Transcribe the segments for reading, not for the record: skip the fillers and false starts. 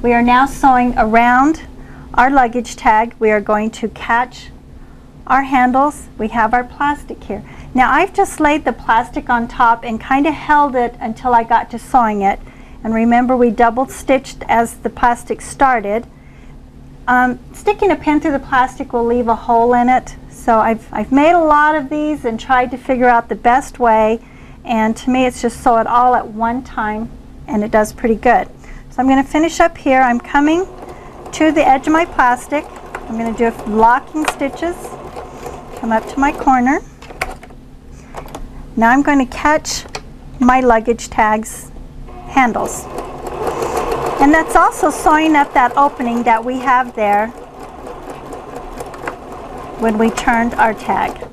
We are now sewing around our luggage tag. We are going to catch our handles. We have our plastic here. Now I've just laid the plastic on top and kind of held it until I got to sewing it. And remember, we double stitched as the plastic started. Sticking a pin through the plastic will leave a hole in it. So I've made a lot of these and tried to figure out the best way. And to me, it's just sew it all at one time, and it does pretty good. So I'm going to finish up here. I'm coming to the edge of my plastic. I'm going to do locking stitches. Come up to my corner. Now I'm going to catch my luggage tags handles. And that's also sewing up that opening that we have there when we turned our tag.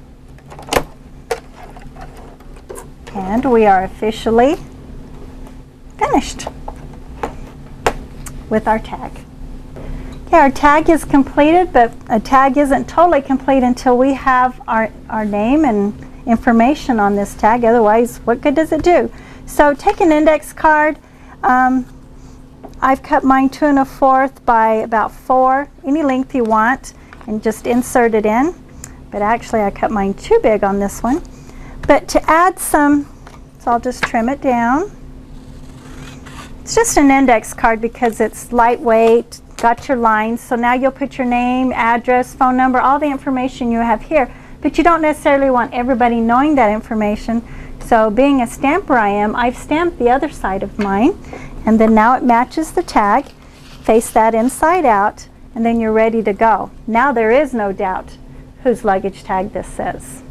And we are officially finished with our tag. Okay, our tag is completed, but a tag isn't totally complete until we have our name and information on this tag. Otherwise, what good does it do? So take an index card. I've cut mine 2 1/4 by about 4, any length you want, and just insert it in. But actually I cut mine too big on this one. But to add some, so I'll just trim it down. It's just an index card because it's lightweight, got your lines. So now you'll put your name, address, phone number, all the information you have here. But you don't necessarily want everybody knowing that information. So being a stamper I am, I've stamped the other side of mine. And then now it matches the tag. Face that inside out, and then you're ready to go. Now there is no doubt whose luggage tag this says.